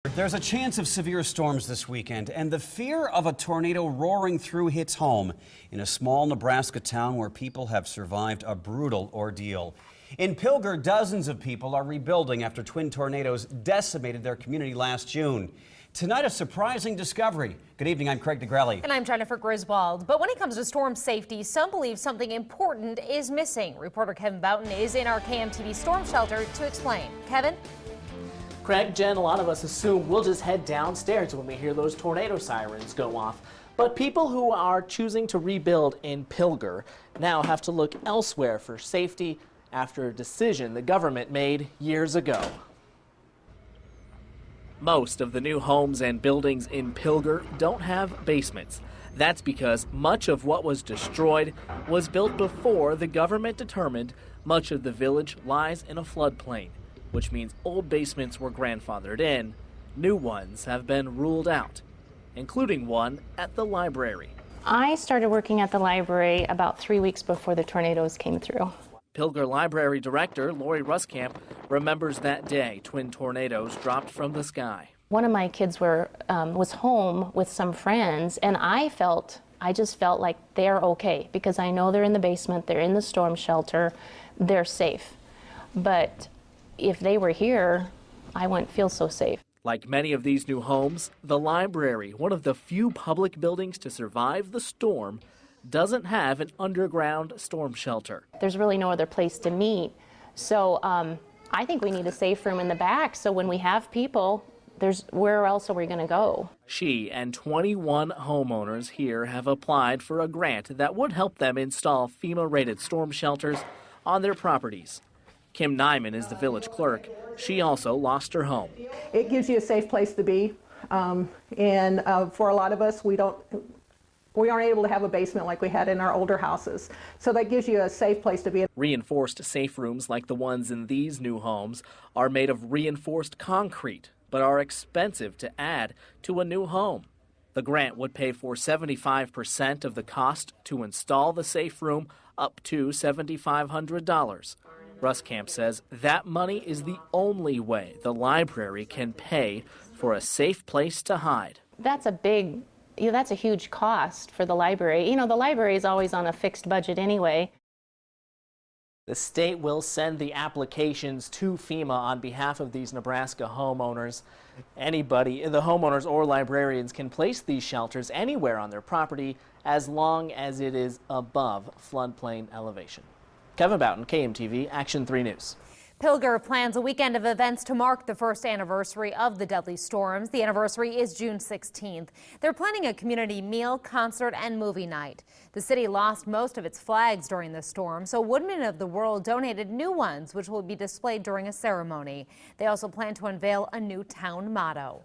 There's a chance of severe storms this weekend, and the fear of a tornado roaring through hits home in a small Nebraska town where people have survived a brutal ordeal. In Pilger, dozens of people are rebuilding after twin tornadoes decimated their community last June. Tonight, a surprising discovery. Good evening, I'm Craig DeGrelli. And I'm Jennifer Griswold. But when it comes to storm safety, some believe something important is missing. Reporter Kevin Boughton is in our KMTV Storm Shelter to explain. Kevin? Craig, Jen, a lot of us assume we'll just head downstairs when we hear those tornado sirens go off. But people who are choosing to rebuild in Pilger now have to look elsewhere for safety after a decision the government made years ago. Most of the new homes and buildings in Pilger don't have basements. That's because much of what was destroyed was built before the government determined much of the village lies in a floodplain, which means old basements were grandfathered in. New ones have been ruled out, including one at the library. I started working at the library about 3 weeks before the tornadoes came through. Pilger Library Director Lori Ruskamp remembers that day twin tornadoes dropped from the sky. One of my kids was home with some friends, and I just felt like they're okay because I know they're in the basement, they're in the storm shelter, they're safe. But if they were here, I wouldn't feel so safe. Like many of these new homes, the library, one of the few public buildings to survive the storm, doesn't have an underground storm shelter. There's really no other place to meet. So I think we need a safe room in the back so when we have people, where else are we going to go? She and 21 homeowners here have applied for a grant that would help them install FEMA-rated storm shelters on their properties. Kim Nyman is the village clerk. She also lost her home. It gives you a safe place to be, and for a lot of us, we aren't able to have a basement like we had in our older houses. So that gives you a safe place to be. Reinforced safe rooms like the ones in these new homes are made of reinforced concrete, but are expensive to add to a new home. The grant would pay for 75% of the cost to install the safe room, up to $7,500. Ruskamp says that money is the only way the library can pay for a safe place to hide. That's a huge cost for the library. You know, the library is always on a fixed budget anyway. The state will send the applications to FEMA on behalf of these Nebraska homeowners. Anybody, the homeowners or librarians, can place these shelters anywhere on their property as long as it is above floodplain elevation. Kevin Boughton, KMTV, Action 3 News. Pilger plans a weekend of events to mark the first anniversary of the deadly storms. The anniversary is June 16th. They're planning a community meal, concert, and movie night. The city lost most of its flags during the storm, so Woodmen of the World donated new ones, which will be displayed during a ceremony. They also plan to unveil a new town motto.